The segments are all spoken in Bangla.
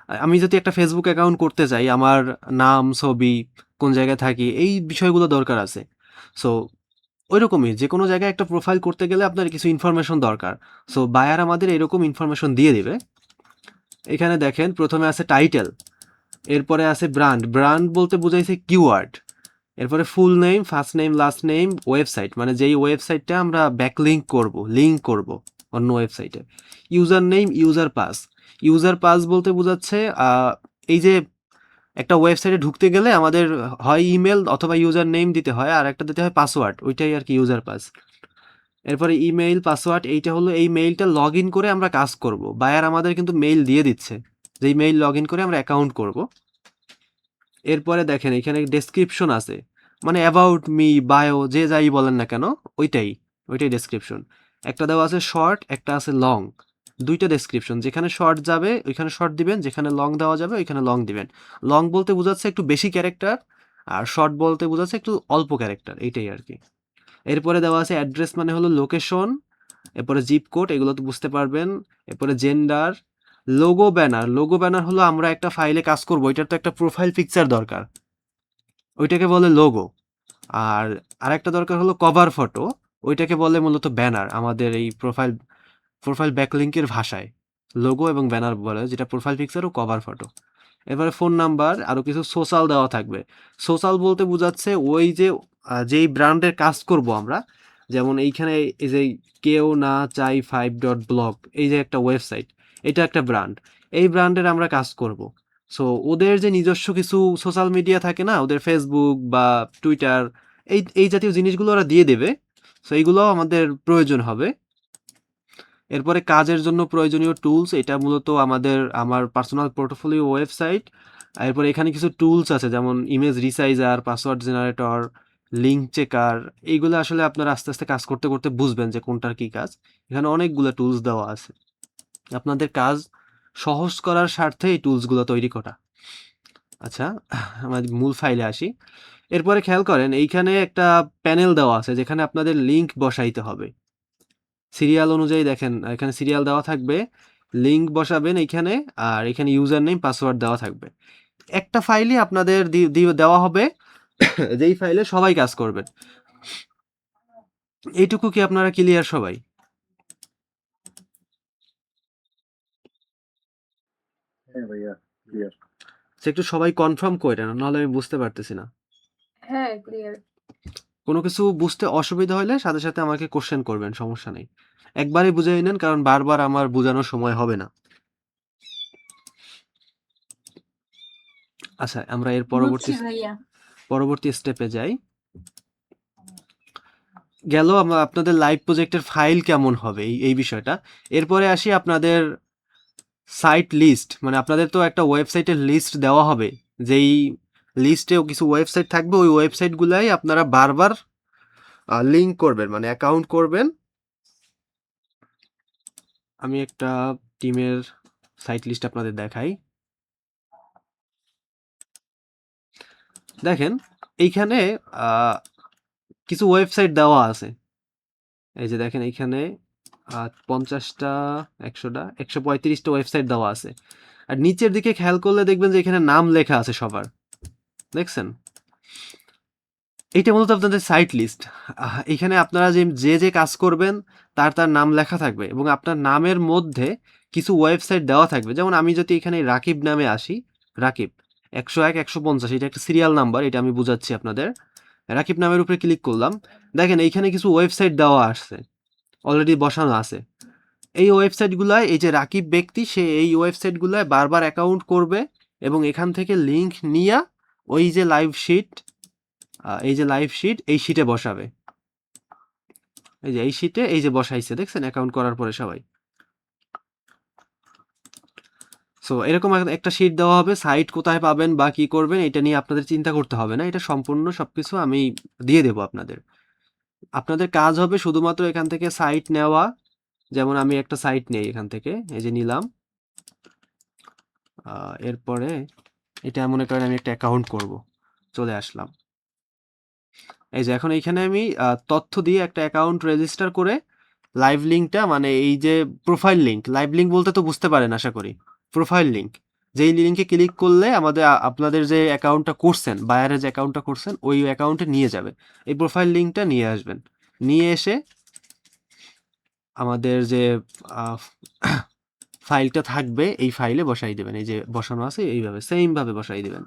আমি যদি একটা ফেসবুক অ্যাকাউন্ট করতে চাই, আমার নাম, ছবি, কোন জায়গায় থাকি, এই বিষয়গুলো দরকার আছে। সো ওইরকমই যে কোনো জায়গায় একটা প্রোফাইল করতে গেলে আপনার কিছু ইনফরমেশন দরকার। সো বায়ার আমাদের এরকম ইনফরমেশন দিয়ে দিবে। এখানে দেখেন প্রথমে আছে টাইটেল, এরপরে আছে ব্র্যান্ড। ব্র্যান্ড বলতে বোঝাইছে কিওয়ার্ড। এরপরে full name, first name, last name, website, মানে যেই ওয়েবসাইটটা আমরা ব্যাকলিঙ্ক করব, লিঙ্ক করব অন্য ওয়েবসাইটে। User name, user pass. User pass বলতে বোঝাচ্ছে এই যে একটা ওয়েবসাইটে ঢুকতে গেলে আমাদের হয় ইমেল অথবা ইউজার নেম দিতে হয়, আর একটা দিতে হয় পাসওয়ার্ড, ওইটাই আর কি ইউজার পাস। এরপরে ইমেইল, পাসওয়ার্ড, এইটা হলো এই মেইলটা লগ ইন করে আমরা কাজ করব। বায়ার আমাদের কিন্তু মেইল দিয়ে দিচ্ছে, যেই মেইল লগ ইন করে আমরা অ্যাকাউন্ট করব। এরপরে দেখেন এখানে ডেসক্রিপশন আছে, মানে অ্যাবাউট মি, বায়ো, যে যাই বলেন না কেন, ওইটাই ওইটাই ডেসক্রিপশন। একটা দেওয়া আছে শর্ট, একটা আছে লং। দুইটা ডেসক্রিপশন, যেখানে শর্ট যাবে ওইখানে শর্ট দিবেন, যেখানে লং দেওয়া যাবে ওইখানে লং দিবেন। লং বলতে বোঝাচ্ছে একটু বেশি ক্যারেক্টার, আর শর্ট বলতে বোঝাচ্ছে একটু অল্প ক্যারেক্টার, এইটাই আর কি। এরপরে দেওয়া আছে অ্যাড্রেস, মানে হলো লোকেশন। এরপরে জিপ কোড, এগুলো তো বুঝতে পারবেন। এরপরে gender. Logo banner, logo banner হলো আমরা একটা ফাইলে কাজ করবো, ওইটার তো একটা প্রোফাইল পিকচার দরকার, ওইটাকে বলে লোগো। আর আরেকটা দরকার হলো কভার ফটো, ওইটাকে বলে মূলত ব্যানার আমাদের এই প্রোফাইল প্রোফাইল ব্যাকলিঙ্কের ভাষায়। লোগো এবং ব্যানার বলে, যেটা প্রোফাইল পিকচার ও কভার ফটো। এবারে ফোন নাম্বার, আরও কিছু সোশ্যাল দেওয়া থাকবে। সোশ্যাল বলতে বোঝাচ্ছে ওই যে যেই ব্র্যান্ডের কাজ করব আমরা, যেমন এইখানে এই যে কেউ না চাই 5.blog, এই যে একটা ওয়েবসাইট, এটা একটা ব্র্যান্ড। এই ব্র্যান্ডের আমরা কাজ করব। সো ওদের যে নিজস্ব কিছু সোশ্যাল মিডিয়া থাকে না, ওদের ফেসবুক বা টুইটার, এই এই জাতীয় জিনিসগুলো ওরা দিয়ে দেবে। সো এইগুলোও আমাদের প্রয়োজন হবে। এরপরে কাজের জন্য প্রয়োজনীয় টুলস, এটা মূলত আমার পার্সোনাল পোর্টফোলিও ওয়েবসাইট। এরপরে এখানে কিছু টুলস আছে, যেমন image resizer, password generator, link checker. এইগুলো আসলে আপনারা আস্তে আস্তে কাজ করতে করতে বুঝবেন যে কোনটার কি কাজ। এখানে অনেকগুলো টুলস দেওয়া আছে, আপনাদের কাজ সহজ করার স্বার্থে এই টুলসগুলো তৈরি করা। আচ্ছা, আমার মূল ফাইলে আসি। এরপরে খেয়াল করেন এইখানে একটা প্যানেল দেওয়া আছে, যেখানে আপনাদের লিঙ্ক বসাইতে হবে সিরিয়াল অনুযায়ী। দেখেন এখানে সিরিয়াল দেওয়া থাকবে, লিঙ্ক বসাবেন এইখানে, আর এখানে ইউজার নেম, পাসওয়ার্ড দেওয়া থাকবে। একটা ফাইলই আপনাদের দেওয়া হবে, যেই ফাইলে সবাই কাজ করবেন। এইটুকু কি আপনারা ক্লিয়ার সবাই? হ্যাঁ ভাইয়া, ক্লিয়ার। একটু সবাই কনফার্ম করে না, নাহলে আমি বুঝতে পারতেছি না। হ্যাঁ, ক্লিয়ার। কোনো কিছু বুঝতে অসুবিধা হলে সাথে সাথে আমাকে কোশ্চেন করবেন, সমস্যা নেই। একবারই বুঝিয়ে নেন, কারণ বারবার আমার বোঝানোর সময় হবে না। আচ্ছা, আমরা এর বুঝছি ভাইয়া। পরবর্তী স্টেপে যাই। গেল আমরা আপনাদের লাইভ প্রজেক্টের ফাইল কেমন হবে এই বিষয়টা। এরপরে আসি আপনাদের সাইট লিস্ট, মানে আপনাদের তো একটা ওয়েবসাইটের লিস্ট দেওয়া হবে, যেই লিস্টেও কিছু ওয়েবসাইট থাকবে, ওই ওয়েবসাইটগুলাই আপনারা বারবার লিঙ্ক করবেন, মানে অ্যাকাউন্ট করবেন। আমি একটা টিমের সাইট লিস্ট আপনাদের দেখাই। দেখেন এইখানে কিছু ওয়েবসাইট দেওয়া আছে। এই যে দেখেন এইখানে 50টা, 100টা, 135টা ওয়েবসাইট দেওয়া আছে। আর নিচের দিকে খেয়াল করলে দেখবেন যে এখানে নাম লেখা আছে সবার, দেখছেন? এইটা মূলত আপনাদের সাইট লিস্ট। এখানে আপনারা যে কাজ করবেন তার নাম লেখা থাকবে, এবং আপনার নামের মধ্যে কিছু ওয়েবসাইট দেওয়া থাকবে। যেমন আমি যদি এখানে রাকিব নামে আসি, রাকিব 101, 150, এটা একটা সিরিয়াল নাম্বার, এটা আমি বুঝাচ্ছি আপনাদের। রাকিব নামের উপরে ক্লিক করলাম, দেখেন এইখানে কিছু ওয়েবসাইট দেওয়া আসছে, অলরেডি বসানো আছে। এই ওয়েবসাইটগুলায় এই যে রাকিব ব্যক্তি, সে এই ওয়েবসাইটগুলায় বারবার অ্যাকাউন্ট করবে, এবং এখান থেকে লিঙ্ক নিয়ে ওই যে লাইভ শিট, এই শিটে বসাবে। এই যে এই শিটে এই যে বসাইছে, দেখছেন অ্যাকাউন্ট করার পরে সবাই। সো এরকম একটা শিট দেওয়া হবে, সাইট কোথায় পাবেন বা কি করবেন এটা নিয়ে আপনাদের চিন্তা করতে হবে না, এটা সম্পূর্ণ সবকিছু আমি দিয়ে দেবো আপনাদের। আপনাদের কাজ হবে শুধুমাত্র এখান থেকে সাইট নেওয়া। যেমন আমি একটা সাইট নেই এখান থেকে, এই যে নিলাম। এরপরে এটা মনে করেন আমি একটা অ্যাকাউন্ট করব, চলে আসলাম। এই যে এখন এইখানে আমি তথ্য দিয়ে একটা অ্যাকাউন্ট রেজিস্টার করে লাইভ লিঙ্কটা, মানে এই যে প্রোফাইল লিঙ্ক, লাইভ লিঙ্ক বলতে তো বুঝতে পারেন আশা করি, প্রোফাইল লিঙ্ক যেই লিঙ্কে ক্লিক করলে আপনাদের যে অ্যাকাউন্টটা করছেন, বায়ারের যে অ্যাকাউন্টটা করছেন, ওই অ্যাকাউন্টে নিয়ে যাবে। এই প্রোফাইল লিঙ্কটা নিয়ে আসবেন। নিয়ে এসে আমাদের যে আহ, ফাইলটা থাকবে এই ফাইলে বসাই দেবেন। এই যে বসানো আছে এইভাবে সেম ভাবে বসাই দেবেন।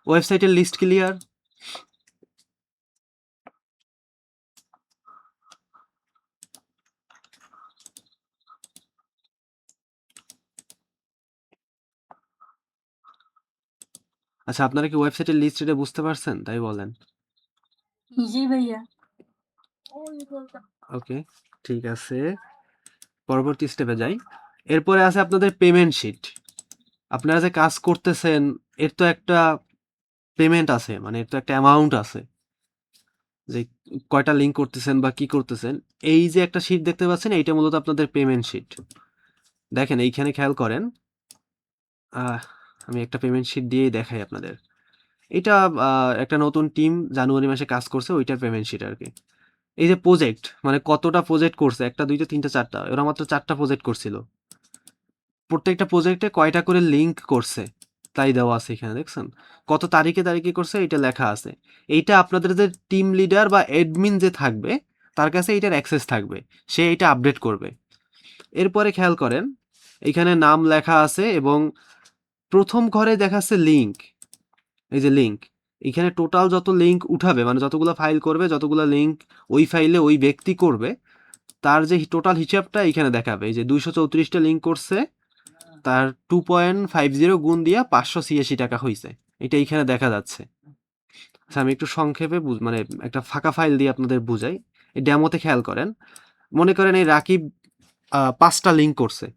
ওয়েবসাইটের লিস্ট ক্লিয়ার? আচ্ছা, আপনারা কি ওয়েবসাইটের লিস্ট এটা বুঝতে পারছেন? তাই বলেন। জি ভাইয়া। ওকে, ঠিক আছে, পরবর্তী স্টেপে যাই। এরপরে আছে আপনাদের পেমেন্ট শিট। আপনারা যে কাজ করতেছেন এর তো একটা পেমেন্ট আছে, মানে এর তো একটা অ্যামাউন্ট আছে, যে কয়টা লিঙ্ক করতেছেন বা কি করতেছেন। এই যে একটা শিট দেখতে পাচ্ছেন, এইটা মূলত আপনাদের পেমেন্ট শিট। দেখেন এইখানে খেয়াল করেন, আমি একটা পেমেন্ট শিট দিয়েই দেখাই আপনাদের। এটা একটা নতুন টিম জানুয়ারি মাসে কাজ করছে, ওইটার পেমেন্ট শিট আর কি। এই যে প্রজেক্ট, মানে কতটা প্রজেক্ট করছে, একটা দুইটা তিনটা চারটা, ওরা মাত্র 4টা প্রজেক্ট করছিল। প্রত্যেকটা প্রজেক্টে কয়টা করে লিঙ্ক করছে তাই দেওয়া আছে এখানে, দেখছেন? কত তারিখে তারিখে করছে এটা লেখা আছে। এইটা আপনাদের যে টিম লিডার বা অ্যাডমিন যে থাকবে তার কাছে এইটার অ্যাক্সেস থাকবে, সে এটা আপডেট করবে। এরপরে খেয়াল করেন, এখানে নাম লেখা আছে এবং প্রথম ঘরে দেখাচ্ছে লিঙ্ক। এই যে লিঙ্ক, এখানে টোটাল যত লিঙ্ক উঠাবে, মানে যতগুলো ফাইল করবে, যতগুলো লিঙ্ক ওই ফাইলে ওই ব্যক্তি করবে, তার যে টোটাল হিসাবটা এখানে দেখাবে। এই যে 234টা লিঙ্ক করছে, তার 2.50 গুণ দিয়া 586 টাকা হয়েছে, এটা এইখানে দেখা যাচ্ছে। আচ্ছা, আমি একটু সংক্ষেপে মানে একটা ফাঁকা ফাইল দিয়ে আপনাদের বুঝাই। এই ডেমোতে খেয়াল করেন, মনে করেন এই রাকিব 5টা লিঙ্ক করছে।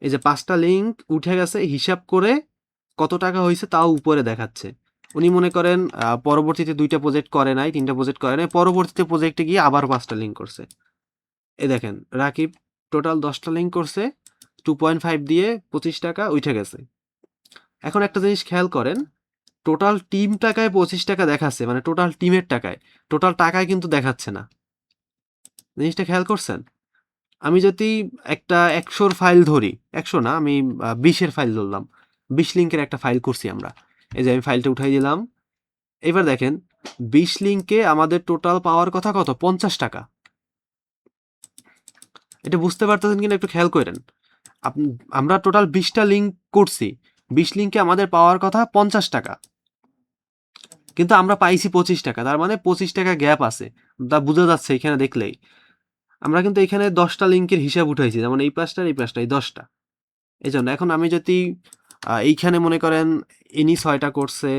এই যে 5টা লিঙ্ক উঠে গেছে, হিসাব করে কত টাকা হয়েছে তাও উপরে দেখাচ্ছে। উনি মনে করেন পরবর্তীতে 2টা প্রজেক্ট করে নাই, 3টা প্রজেক্ট করে নাই, পরবর্তীতে প্রজেক্টে গিয়ে আবার 5টা লিঙ্ক করছে। এই দেখেন রাকিব টোটাল 10টা লিঙ্ক করছে, 2.5 দিয়ে 25 টাকা উঠে গেছে। এখন একটা জিনিস খেয়াল করেন, টোটাল টিম টাকায় 25 টাকা দেখাচ্ছে, মানে টোটাল টিমের টাকায়, টোটাল টাকায় কিন্তু দেখাচ্ছে না। জিনিসটা খেয়াল করছেন? আমি যদি একটা 100-র ফাইল ধরি, 100 না, আমি 20-এর ফাইল ধরলাম, 20 লিঙ্কের একটা ফাইল করছি আমরা। এই যে আমি ফাইলটা উঠাই দিলাম। এবার দেখেন 20 লিঙ্কে আমাদের টোটাল পাওয়ার কথা কত? 50 টাকা। এটা বুঝতে পারতেছেন কিনা একটু খেয়াল করেন। আমরা টোটাল 20টা লিঙ্ক করছি, 20 লিঙ্কে আমাদের পাওয়ার কথা 50 টাকা, কিন্তু আমরা পাইছি 25 টাকা। তার মানে 25 টাকা গ্যাপ আছে, তা বোঝা যাচ্ছে এখানে দেখলেই। আমরা কিন্তু এখানে 10টা লিঙ্কের হিসাব উঠাইছি, যেমন এই পাঁচটা এই পাঁচটা এই 10টা। এই জন্য এখন আমি যদি এইখানে মনে করেন ইনি 6টা করছে,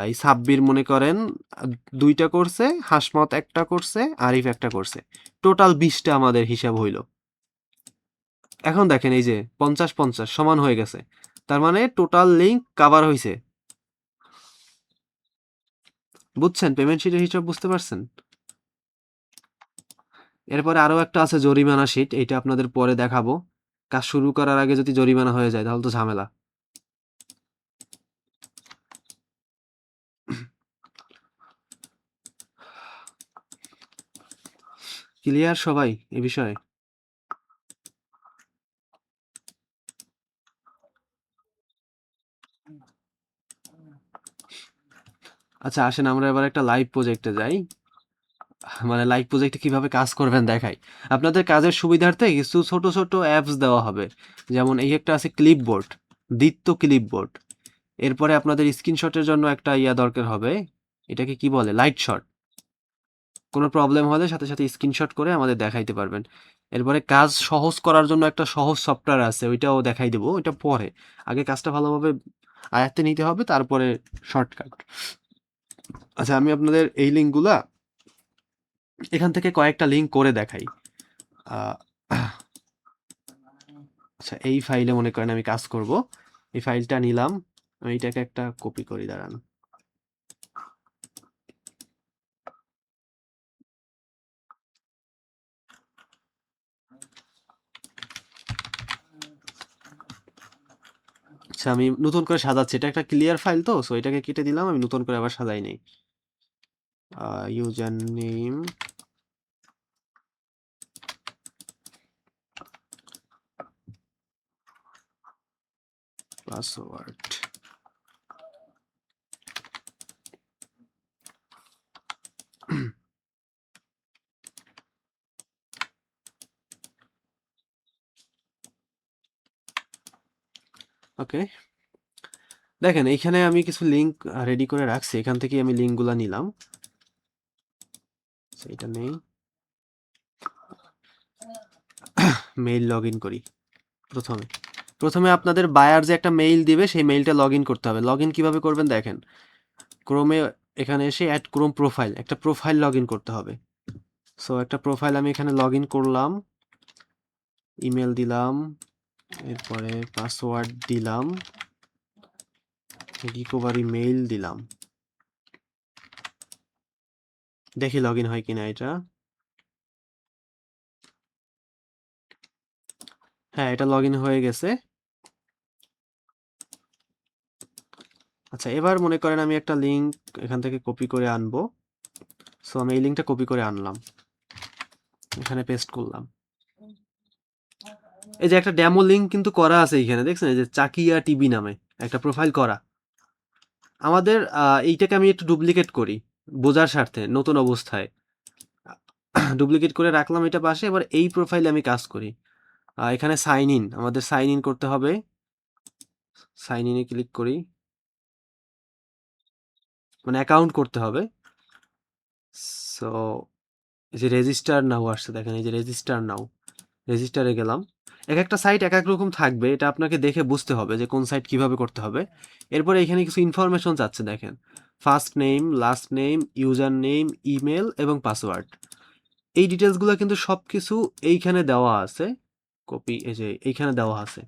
এই সাব্বির মনে করেন 2টা করছে, হাসমত একটা করছে, আরিফ একটা করছে, টোটাল 20টা আমাদের হিসাব হইল। এখন দেখেন এই যে 50-50 সমান হয়ে গেছে, তার মানে টোটাল লিঙ্ক কাভার হয়েছে। বুঝছেন? পেমেন্ট শিটের হিসাব বুঝতে পারছেন? এরপরে আরো একটা আছে জরিমানা শিট, এটা আপনাদের পরে দেখাবো। কাজ শুরু করার আগে যদি জরিমানা হয়ে যায় তাহলে তো ঝামেলা। ক্লিয়ার সবাই এ বিষয়ে? আচ্ছা, আসেন আমরা এবার একটা লাইভ প্রজেক্টে যাই, মানে লাইভ প্রজেক্টে কিভাবে কাজ করবেন দেখাই। আপনাদের কাজের সুবিধার্থে কিছু ছোট ছোট অ্যাপস দেওয়া হবে, যেমন এই একটা আছে ক্লিপবোর্ড, দীপ্ত ক্লিপবোর্ড। এরপরে আপনাদের স্ক্রিনশটের জন্য একটা দরকার হবে, এটাকে কি বলে, লাইট শট। কোনো প্রবলেম হলে সাথে সাথে স্ক্রিনশট করে আমাদের দেখাইতে পারবেন। এরপরে কাজ সহজ করার জন্য একটা সহজ সফটওয়্যার আছে, ওইটাও দেখাই দেবো, ওইটা পরে। আগে কাজটা ভালোভাবে আয়ত্তে নিতে হবে, তারপরে শর্টকাট। আচ্ছা, আমি আপনাদের এই লিঙ্কগুলা এখান থেকে কয়েকটা লিঙ্ক করে দেখাই। আহ, আচ্ছা, এই ফাইলে মনে করেন আমি কাজ করব, এই ফাইলটা নিলাম, আমি এটাকে একটা কপি করি, দাঁড়ান। আচ্ছা, আমি নতুন করে সাজাচ্ছি, এটা একটা ক্লিয়ার ফাইল তো, সো এটাকে কেটে দিলাম, আমি নতুন করে আবার সাজাই নেই। User name, password. ওকে, দেখেন এইখানে আমি কিছু লিঙ্ক রেডি করে রাখছি, এখান থেকে আমি লিঙ্কগুলো নিলাম। এটা নেই, মেইল লগ ইন করি। প্রথমে আপনাদের বায়ার যে একটা মেইল দিবে সেই মেইলটা লগ ইন করতে হবে। লগ ইন কীভাবে করবেন দেখেন, ক্রোমে এখানে এসে অ্যাড ক্রোম প্রোফাইল, একটা প্রোফাইল লগ ইন করতে হবে। সো একটা প্রোফাইল আমি এখানে লগ ইন করলাম, ইমেল দিলাম, এরপরে পাসওয়ার্ড দিলাম, রিকভারি মেইল দিলাম। দেখি লগ ইন হয় কিনা এটা। হ্যাঁ, এটা লগ ইন হয়ে গেছে। আচ্ছা, এবার মনে করেন আমি একটা লিঙ্ক এখান থেকে কপি করে আনবো। সো আমি এই লিঙ্কটা কপি করে আনলাম, এখানে পেস্ট করলাম। এই যে একটা ডেমো লিঙ্ক কিন্তু করা আছে এখানে, দেখছেন এই যে চাকিয়া টিভি নামে একটা প্রোফাইল করা। আমাদের এইটাকে আমি একটু ডুপ্লিকেট করি বোঝার স্বার্থে, নতুন অবস্থায় ডুপ্লিকেট করে রাখলাম এটা পাশে। এবার এই প্রোফাইলে আমি কাজ করি। এখানে সাইন ইন, আমাদের সাইন ইন করতে হবে। সাইন ইনে ক্লিক করি, মানে অ্যাকাউন্ট করতে হবে। সো এই যে রেজিস্টার নাও আসছে, দেখেন এই যে রেজিস্টার নাও, রেজিস্টারে গেলাম। এক একটা সাইট এক এক রকম থাকবে, এটা আপনাকে দেখে বুঝতে হবে যে কোন সাইট কিভাবে করতে হবে। এরপরে এখানে কিছু ইনফরমেশন চাচ্ছে, দেখেন first name, last name, user name, email এবং পাসওয়ার্ড। এই ডিটেলসগুলো কিন্তু সব কিছু এইখানে দেওয়া আছে, কপি এই যে এইখানে দেওয়া আছে।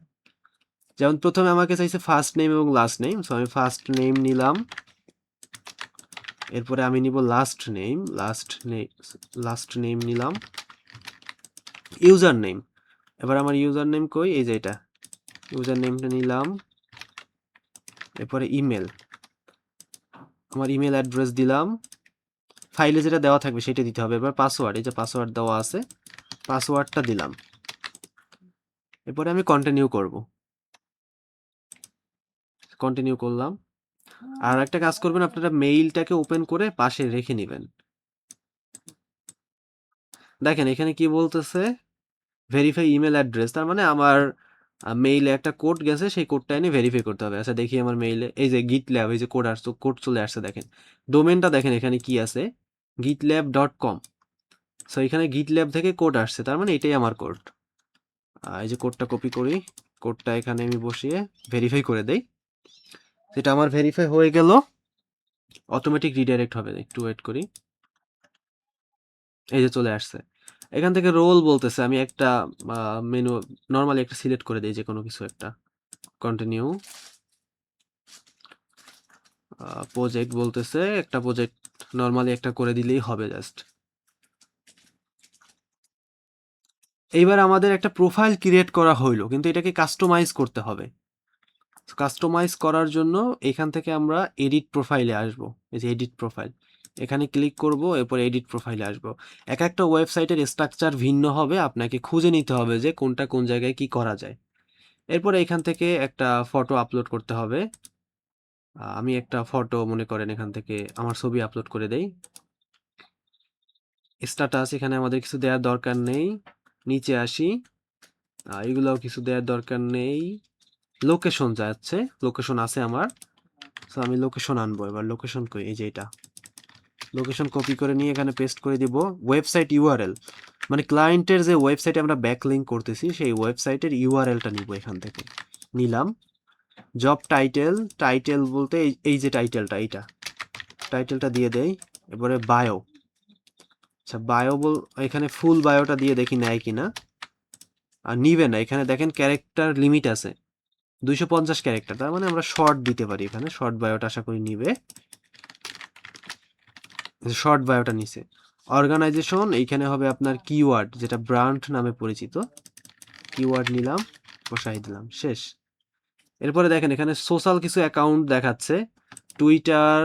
যেমন প্রথমে আমাকে চাইছে ফার্স্ট নেম এবং লাস্ট নেম, সো আমি ফার্স্ট নেম নিলাম। এরপরে আমি নিব লাস্ট নেম নিলাম। ইউজার নেম, এবার আমার ইউজার নেম কই, এই যে এটা ইউজার নেমটা নিলাম। এরপরে ইমেল, আমার ইমেল অ্যাড্রেস দিলাম, ফাইলে যেটা দেওয়া থাকবে সেটা দিতে হবে। এবার পাসওয়ার্ড, এই যে পাসওয়ার্ড দেওয়া আছে, পাসওয়ার্ডটা দিলাম। এরপরে আমি কন্টিনিউ করব, কন্টিনিউ করলাম। আর একটা কাজ করবেন, আপনারা মেইলটাকে ওপেন করে পাশে রেখে নেবেন। দেখেন এখানে কি বলতেছে, ভেরিফাই ইমেল অ্যাড্রেস, তার মানে আমার মেইলে একটা কোড গেছে, সেই কোডটা এনে ভেরিফাই করতে হবে। আচ্ছা দেখি আমার মেইলে, এই যে GitLab, এই যে কোড আসছে, কোড চলে আসছে। দেখেন ডোমেনটা দেখেন এখানে কি আছে, gitlab.com। সো এখানে GitLab থেকে কোড আসছে, তার মানে এটাই আমার কোড। এই যে কোডটা কপি করি, কোডটা এখানে আমি বসিয়ে ভেরিফাই করে দেই। যেটা আমার ভেরিফাই হয়ে গেল, অটোমেটিক রিডাইরেক্ট হবে। একটু ওয়েট করি, এই যে চলে আসছে। এখান থেকে রোল বলতেছে, আমি একটা মেনু নর্মালি একটা সিলেক্ট করে দিই, যে কোনো কিছু একটা। কন্টিনিউ, প্রজেক্ট বলতেছে, একটা প্রজেক্ট নর্মালি একটা করে দিলেই হবে জাস্ট। এইবার আমাদের একটা প্রোফাইল ক্রিয়েট করা হইলো, কিন্তু এটাকে কাস্টমাইজ করতে হবে। কাস্টমাইজ করার জন্য এখান থেকে আমরা এডিট প্রোফাইলে আসবো, এই যে এডিট প্রোফাইল, এখানে ক্লিক করব, এরপর এডিট প্রোফাইলে আসবো। এক একটা ওয়েবসাইটের স্ট্রাকচার ভিন্ন হবে, আপনাকে খুঁজে নিতে হবে যে কোনটা কোন জায়গায় কি করা যায়। এরপরে এখান থেকে একটা ফটো আপলোড করতে হবে। আমি একটা ফটো মনে করেন এখান থেকে আমার ছবি আপলোড করে দেই। স্ট্যাটাস এখানে আমাদের কিছু দেওয়ার দরকার নেই, নিচে আসি, এগুলোও কিছু দেওয়ার দরকার নেই। লোকেশন যাচ্ছে, লোকেশন আছে আমার, সো আমি লোকেশন আনবো। এবার লোকেশন কই, এই যে এটা লোকেশন কপি করে নিয়ে এখানে পেস্ট করে দিব। ওয়েবসাইট ইউআরএল, মানে ক্লায়েন্টের যে ওয়েবসাইটে আমরা ব্যাকলিঙ্ক করতেছি সেই ওয়েবসাইটের ইউআরএলটা নিব, এখান থেকে নিলাম। জব টাইটেল, টাইটেল বলতে এই যে টাইটেলটা, এইটা টাইটেলটা দিয়ে দেই। এবারে বায়ো, আচ্ছা বায়ো এখানে ফুল বায়োটা দিয়ে দেখি নেয় কিনা। আর নিবে না, এখানে দেখেন ক্যারেক্টার লিমিট আছে 250 ক্যারেক্টার, তার মানে আমরা শর্ট দিতে পারি। এখানে শর্ট বায়োটা আশা করি নিবে, শর্ট বায়োটা নিছে। অর্গানাইজেশন এইখানে হবে আপনার কিওয়ার্ড, যেটা ব্র্যান্ড নামে পরিচিত, কিওয়ার্ড নিলাম, বসাই দিলাম, শেষ। এরপরে দেখেন এখানে সোশ্যাল কিছু অ্যাকাউন্ট দেখাচ্ছে, টুইটার,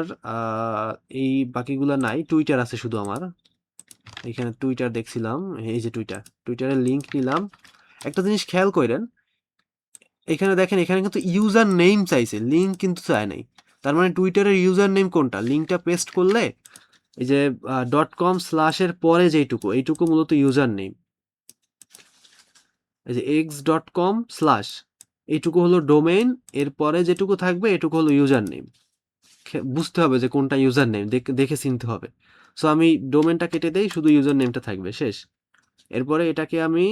এই বাকিগুলো নাই, টুইটার আছে শুধু আমার। এখানে টুইটার দেখছিলাম, এই যে টুইটারের লিঙ্ক নিলাম। একটা জিনিস খেয়াল করেন, এখানে দেখেন, এখানে কিন্তু ইউজার নেম চাইছে, লিঙ্ক কিন্তু চায় নাই। তার মানে টুইটারের ইউজার নেম কোনটা, লিঙ্কটা পেস্ট করলে এই যে .com/এর পরে যেইটুকু, এইটুকু মূলত ইউজার নেম। এই যে x.com/ এইটুকু হলো ডোমেইন, এরপরে যেটুকু থাকবে এটুকু হলো ইউজার নেম। বুঝতে হবে যে কোনটা ইউজার নেম, দেখে চিনতে হবে। সো আমি ডোমেনটা কেটে দেই, শুধু ইউজার নেমটা থাকবে, শেষ। এরপরে এটাকে আমি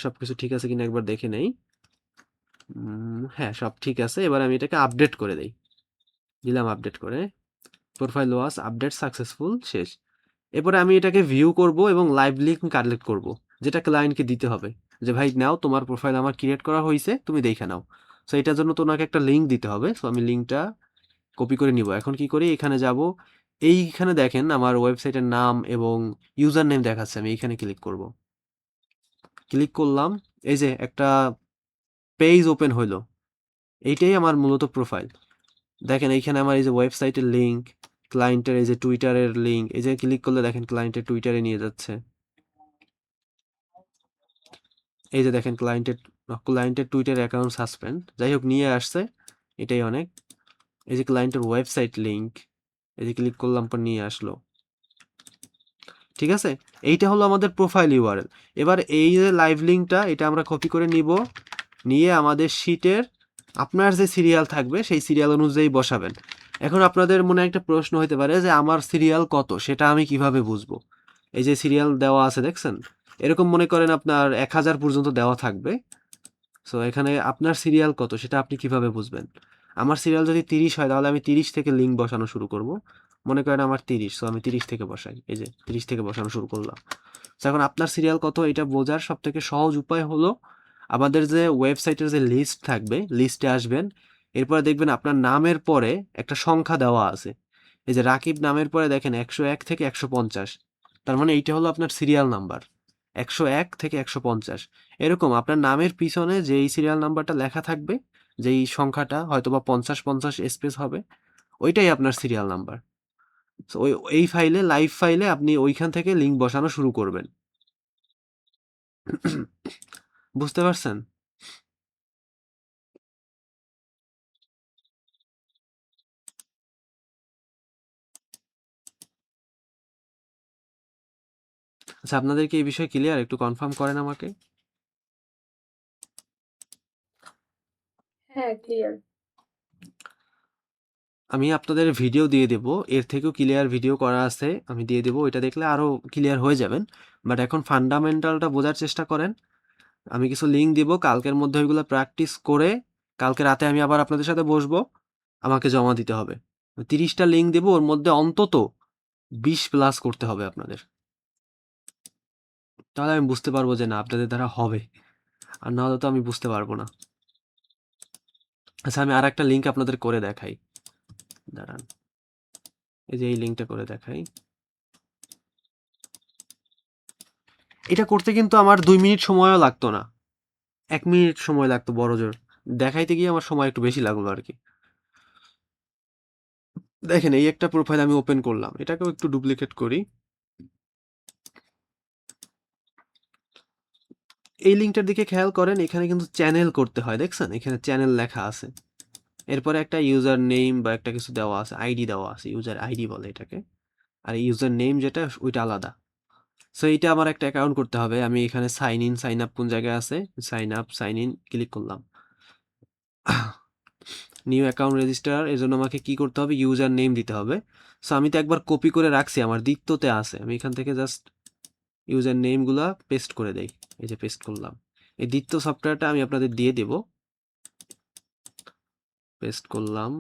সবকিছু ঠিক আছে কিনা একবার দেখে নেই। হ্যাঁ, সব ঠিক আছে। এবার আমি এটাকে আপডেট করে দেই, দিলাম আপডেট করে, প্রোফাইল ওয়াজ আপডেট সাকসেসফুল, শেষ। এরপরে আমি এটাকে ভিউ করব এবং লাইভ লিঙ্ক কালেক্ট করব, যেটা ক্লায়েন্টকে দিতে হবে যে ভাই নাও, তোমার প্রোফাইল আমার ক্রিয়েট করা হয়েছে, তুমি দেখে নাও। সো এটার জন্য তোমাকে একটা লিঙ্ক দিতে হবে। সো আমি লিঙ্কটা কপি করে নিব। এখন কি করি, এখানে যাব, এইখানে দেখেন আমার ওয়েবসাইটের নাম এবং ইউজার নেম দেখাচ্ছে, আমি এইখানে ক্লিক করব। ক্লিক করলাম, এই যে একটা পেজ ওপেন হইলো, এইটাই আমার মূলত প্রোফাইল। দেখেন এইখানে আমার এই যে ওয়েবসাইটের লিঙ্ক, ক্লায়েন্টের এই যে টুইটারের লিঙ্ক, এই যে ক্লিক করলে দেখেন ক্লায়েন্টের টুইটারে নিয়ে যাচ্ছে। এই যে দেখেন ক্লায়েন্টের টুইটার অ্যাকাউন্ট সাসপেন্ড, যাই হোক নিয়ে আসছে, এটাই অনেক। এই যে ক্লায়েন্টের ওয়েবসাইট লিঙ্ক, এই যে ক্লিক করলাম পর নিয়ে আসলো। ঠিক আছে, এইটা হলো আমাদের প্রোফাইল ইউআরএল। এবার এই যে লাইভ লিঙ্কটা, এটা আমরা কপি করে নিব, নিয়ে আমাদের শিটের আপনার যে সিরিয়াল থাকবে সেই সিরিয়াল অনুযায়ী বসাবেন। এখন আপনাদের মনে একটা প্রশ্ন হতে পারে যে আমার সিরিয়াল কত, সেটা আমি কিভাবে বুঝবো? এই যে সিরিয়াল দেওয়া আছে দেখছেন, এরকম মনে করেন আপনার 1000 পর্যন্ত দেওয়া থাকবে। সো এখানে আপনার সিরিয়াল কত সেটা আপনি কিভাবে বুঝবেন? আমার সিরিয়াল যদি 30 হয়, তাহলে আমি 30 থেকে লিঙ্ক বসানো শুরু করব। মনে করেন আমার 30, সো আমি 30 থেকে বসাই, এই যে 30 থেকে বসানো শুরু করলাম। তো এখন আপনার সিরিয়াল কত এটা বোঝার সব থেকে সহজ উপায় হলো, আমাদের যে ওয়েবসাইটের যে লিস্ট থাকবে, লিস্টে আসবেন, এরপরে দেখবেন আপনার নামের পরে একটা সংখ্যা দেওয়া আছে। এই যে রাকিব নামের পরে দেখেন 101 থেকে 150, তার মানে এইটা হলো আপনার সিরিয়াল নাম্বার, 101 থেকে 150। এরকম আপনার নামের পিছনে যেই সিরিয়াল নাম্বারটা লেখা থাকবে, যেই সংখ্যাটা হয়তোবা 50 স্পেস হবে, ওইটাই আপনার সিরিয়াল নাম্বার। তো এই ফাইলে, লাইভ ফাইলে আপনি ওইখান থেকে লিঙ্ক বসানো শুরু করবেন। বুঝতে পারছেন? আচ্ছা, আপনাদের কি এই বিষয়ে ক্লিয়ার? একটু কনফার্ম করেন আমাকে। হ্যাঁ, ক্লিয়ার। আমি আপনাদের ভিডিও দিয়ে দেব, এর থেকেও ক্লিয়ার ভিডিও করা আছে, আমি দিয়ে দেব, এটা দেখলে আরো ক্লিয়ার হয়ে যাবেন। বাট এখন ফান্ডামেন্টালটা বোঝার চেষ্টা করেন। আমি কিছু লিঙ্ক দিব, কালকের মধ্যে ওইগুলো প্র্যাকটিস করে কালকে রাতে আমি আবার আপনাদের সাথে বসবো, আমাকে জমা দিতে হবে। 30টা লিঙ্ক দেব, ওর মধ্যে অন্তত 20+ করতে হবে আপনাদের, তাহলে আমি বুঝতে পারবো যে না আপনাদের দ্বারা হবে, আর নাহলে তো আমি বুঝতে পারবো না। আচ্ছা, আমি আর একটা লিঙ্ক আপনাদের করে দেখাই, দাঁড়ান, এই যে এই লিঙ্কটা করে দেখাই। এটা করতে কিন্তু আমার 2 মিনিট সময়ও লাগতো না, 1 মিনিট সময় লাগতো বড় জোর, দেখাইতে গিয়ে আমার সময় একটু বেশি লাগলো আর কি। দেখেন এই একটা প্রোফাইল আমি ওপেন করলাম, এটাকেও একটু ডুপ্লিকেট করি। এই লিঙ্কটার দিকে খেয়াল করেন, এখানে কিন্তু চ্যানেল করতে হয়, দেখছেন এখানে চ্যানেল লেখা আছে। এরপরে একটা ইউজার নেম বা একটা কিছু দেওয়া আছে, আইডি দেওয়া আছে, ইউজার আইডি বলে এটাকে। আর ইউজার নেম যেটা, ওইটা আলাদা। সো এইটা আমার একটা অ্যাকাউন্ট করতে হবে। আমি এখানে সাইন ইন, সাইন আপ কোন জায়গায় আছে, sign up, sign in click করলাম। নিউ অ্যাকাউন্ট রেজিস্টার, এর জন্য আমাকে কি করতে হবে, ইউজার নেম দিতে হবে। সো আমি তো একবার কপি করে রাখছি, আমার দ্বিতীয়তে আছে, আমি এখান থেকে জাস্ট ইউজার নেমগুলা পেস্ট করে দেই। এই যে পেস্ট করলাম। এই দ্বিতীয় সফটওয়্যারটা আমি আপনাদের দিয়ে দেব, পেস্ট করলাম।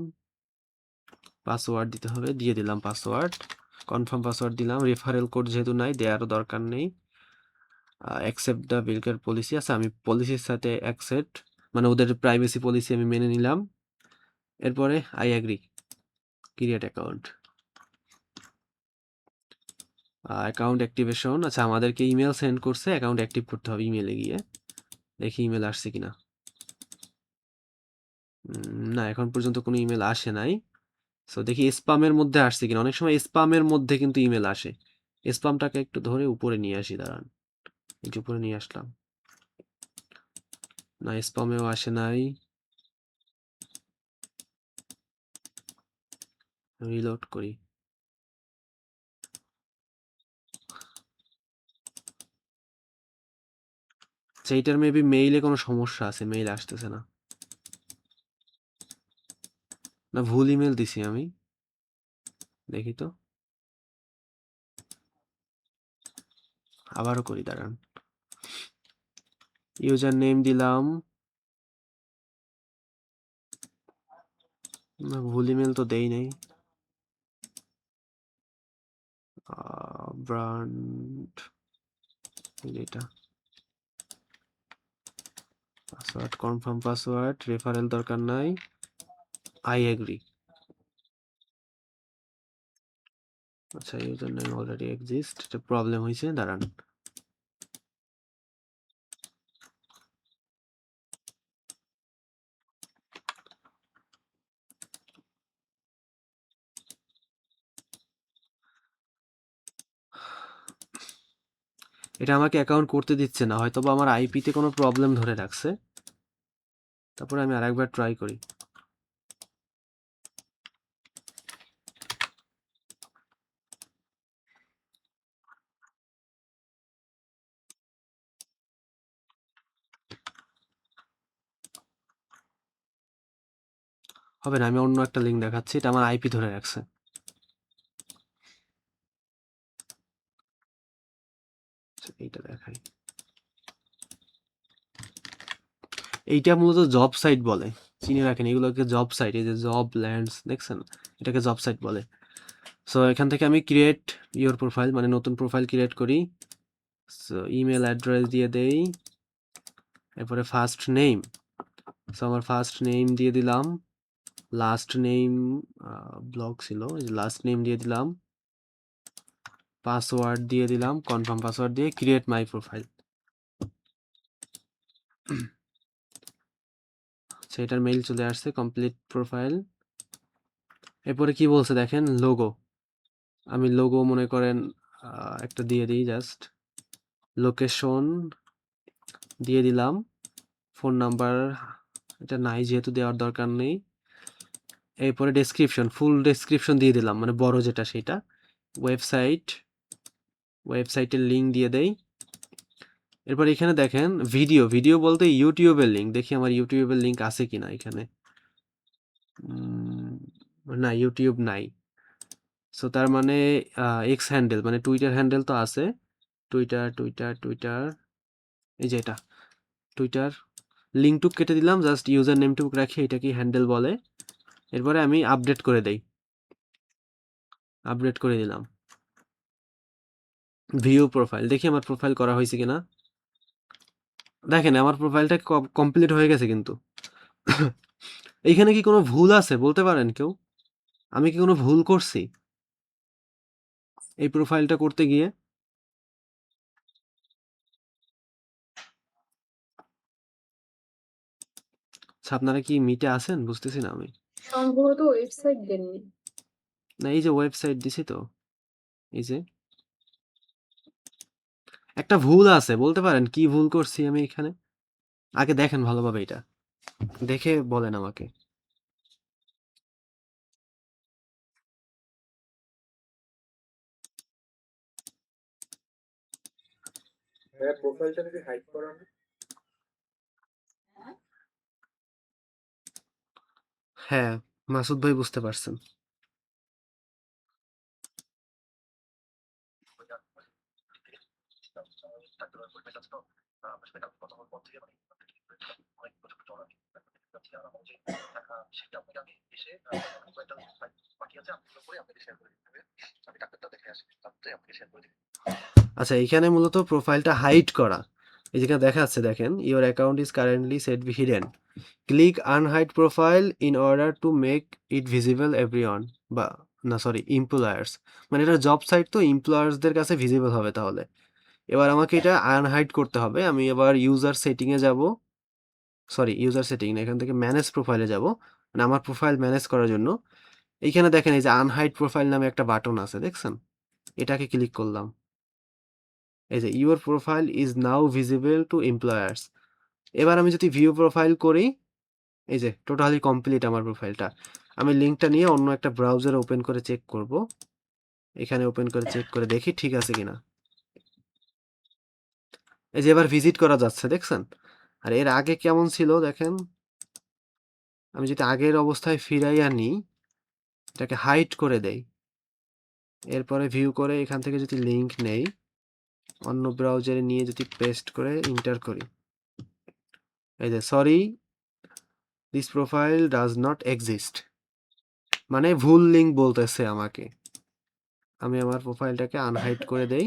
পাসওয়ার্ড দিতে হবে, দিয়ে দিলাম পাসওয়ার্ড, কনফার্ম পাসওয়ার্ড দিলাম। রেফারেল কোড যেহেতু নাই, দেওয়ারও দরকার নেই। অ্যাকসেপ্ট দ্য বিলকার পলিসি আছে, আমি পলিসির সাথে অ্যাকসেপ্ট, মানে ওদের প্রাইভেসি পলিসি আমি মেনে নিলাম। এরপরে I agree, create account, account activation. আচ্ছা, আমাদেরকে ইমেল সেন্ড করছে, অ্যাকাউন্ট অ্যাক্টিভ করতে হবে, ইমেলে গিয়ে দেখি ইমেল আসছে কিনা। না, এখন পর্যন্ত কোনো ইমেল আসে নাই। সো দেখি স্পামের মধ্যে আসছে কিনা, অনেক সময় স্পামের মধ্যে কিন্তু ইমেল আসে। স্পামটাকে একটু ধরে উপরে নিয়ে আসি, দাঁড়ান, এই যে উপরে নিয়ে আসলাম। না, স্প্যামেও আসে নাই। রিলোড করি। সেইটার মেবি মেইলে কোনো সমস্যা আছে, মেইল আসতেছে না। না, ভুল ইমেল দিছি আমি, দেখি তো। আবারও করি, দাঁড়ান। ইউজার নেম দিলাম, না ভুল ইমেল তো দেই নাই। ব্র্যান্ড, এটা পাসওয়ার্ড, কনফার্ম পাসওয়ার্ড, রেফারেল দরকার নাই, আই এগ্রি। আচ্ছা, ইউজার নেম অলরেডি এক্সিস্ট, এটা প্রবলেম হয়েছে, দাঁড়ান। এটা আমাকে অ্যাকাউন্ট করতে দিচ্ছে না, হয়তো বা আমার আইপিতে কোনো প্রবলেম ধরে রাখছে। তারপরে আমি আরেকবার ট্রাই করি। হবে না, আমি অন্য একটা লিঙ্ক দেখাচ্ছি, এটা আমার আইপি ধরে রাখছে। আচ্ছা, এইটা দেখাই। এইটা মূলত জব সাইট বলে, চিনে রাখেন এগুলোকে জব সাইট। এই যে জব ল্যান্ডস দেখছেন, এটাকে জব সাইট বলে। সো এখান থেকে আমি ক্রিয়েট ইওর প্রোফাইল, মানে নতুন প্রোফাইল ক্রিয়েট করি। সো ইমেল অ্যাড্রেস দিয়ে দেই, এরপরে ফার্স্ট নেম। সো আমার ফার্স্ট নেম দিয়ে দিলাম, লাস্ট নেম ব্লক ছিল, লাস্ট নেম দিয়ে দিলাম, পাসওয়ার্ড দিয়ে দিলাম, কনফার্ম পাসওয়ার্ড দিয়ে ক্রিয়েট মাই প্রোফাইল। সেটার মেইল চলে আসছে, কমপ্লিট প্রোফাইল। এরপরে কি বলছে দেখেন, লোগো। আমি লোগো মনে করেন একটা দিয়ে দিই, জাস্ট লোকেশন দিয়ে দিলাম, ফোন নাম্বার এটা নাই যেহেতু দেওয়ার দরকার নেই। এরপরে ডেসক্রিপশন, ফুল ডেসক্রিপশন দিয়ে দিলাম, মানে বড় যেটা সেটা। ওয়েবসাইটের লিঙ্ক দিয়ে দেই। এরপর এখানে দেখেন ভিডিও, ভিডিও বলতে ইউটিউবের লিঙ্ক। দেখি আমার ইউটিউবের লিঙ্ক আছে কিনা এখানে। না, ইউটিউব নাই। সো তার মানে এক্স হ্যান্ডেল, মানে টুইটার হ্যান্ডেল তো আছে। টুইটার, এই যে এটা টুইটার। লিঙ্কটুক কেটে দিলাম, জাস্ট ইউজার নেমটুক রাখি, এটাকে হ্যান্ডেল বলে। এরপরে আমি আপডেট করে দেই, আপডেট করে দিলাম। ভিউ প্রোফাইল, দেখি আমার প্রোফাইল করা হয়েছে কিনা। দেখেন আমার প্রোফাইলটা কমপ্লিট হয়ে গেছে, কিন্তু এইখানে কি কোনো ভুল আছে বলতে পারেন কেউ? আমি কি কোনো ভুল করছি এই প্রোফাইলটা করতে গিয়ে? আচ্ছা, আপনারা কি মিটে আছেন? বুঝতেছি না আমি। সম্ভবত ওয়েবসাইট দেননি। না, এই যে ওয়েবসাইট দিছি তো, এই যে একটা ভুল আছে, বলতে পারেন কি ভুল করছি আমি এখানে? আগে দেখেন ভালোভাবে, এটা দেখে বলেন আমাকে। ভাইয়া প্রোফাইলটা যদি হাইড করা হয়? হ্যাঁ, মাসুদ ভাই বুঝতে পারছেন। আচ্ছা, এখানে মূলত প্রোফাইলটা হাইড করা। এই যেখানে দেখা যাচ্ছে দেখেন, your account is currently set hidden, click unhide profile in order to make it visible everyone. বা না, সরি, এমপ্লয়ার্স। মানে এটা জব সাইট তো, এমপ্লয়ার্সদের কাছে ভিজিবল হবে তাহলে। এবার আমাকে এটা আনহাইড করতে হবে। আমি এবার ইউজার সেটিংয়ে যাব, সরি ইউজার সেটিং না, এখান থেকে ম্যানেজ প্রোফাইলে যাব, মানে আমার প্রোফাইল ম্যানেজ করার জন্য। এইখানে দেখেন এই যে আনহাইড প্রোফাইল নামে একটা বাটন আছে, দেখছেন? এটাকে ক্লিক করলাম। এই যে your profile is now visible two employers. এবার আমি যদি ভিউ প্রোফাইল করি, এই যে টোটালি কমপ্লিট আমার প্রোফাইলটা। আমি লিঙ্কটা নিয়ে অন্য একটা ব্রাউজার ওপেন করে চেক করব। এখানে ওপেন করে চেক করে দেখি ঠিক আছে কিনা। এই যে এবার ভিজিট করা যাচ্ছে, দেখছেন? আর এর আগে কেমন ছিল দেখেন। আমি যদি আগের অবস্থায় ফিরাইয়া নিই, এটাকে হাইড করে দেই, এরপরে ভিউ করে এখান থেকে যদি লিঙ্ক নেই, অন্য ব্রাউজারে নিয়ে যদি পেস্ট করে এন্টার করি, এই যে sorry this profile does not exist, মানে ভুল লিঙ্ক বলতেছে আমাকে। আমি আমার প্রোফাইলটাকে আনহাইড করে দেই,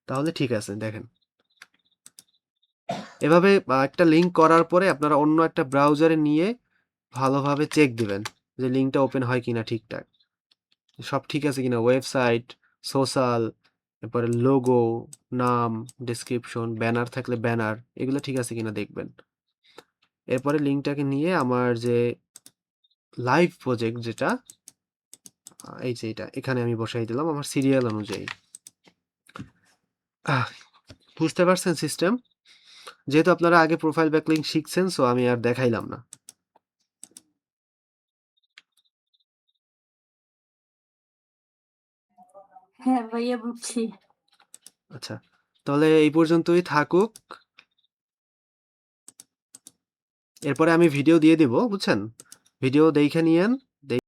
তাহলে ঠিক আছে। দেখেন এভাবে একটা লিঙ্ক করার পরে আপনারা অন্য একটা ব্রাউজারে নিয়ে ভালোভাবে চেক দিবেন যে লিঙ্কটা ওপেন হয় কিনা, ঠিকঠাক সব ঠিক আছে কিনা, ওয়েবসাইট, সোশ্যাল, এরপরে লোগো, নাম, ডেসক্রিপশন, ব্যানার থাকলে ব্যানার, এগুলো ঠিক আছে কিনা দেখবেন। এরপরে লিঙ্কটাকে নিয়ে আমার যে লাইভ প্রজেক্ট যেটা, এই যে এটা এখানে আমি বসাই দিলাম আমার সিরিয়াল অনুযায়ী। বুঝতে পারছেন সিস্টেম? যেহেতু আপনারা আগে প্রোফাইল ব্যাকলিংক শিখছেন, সো আমি আর দেখাইলাম না। হ্যাঁ ভাইয়া বুঝছি। আচ্ছা, তাহলে এই পর্যন্তই থাকুক। এরপরে আমি ভিডিও দিয়ে দিব, বুঝছেন? ভিডিও দেখে নিয়েন,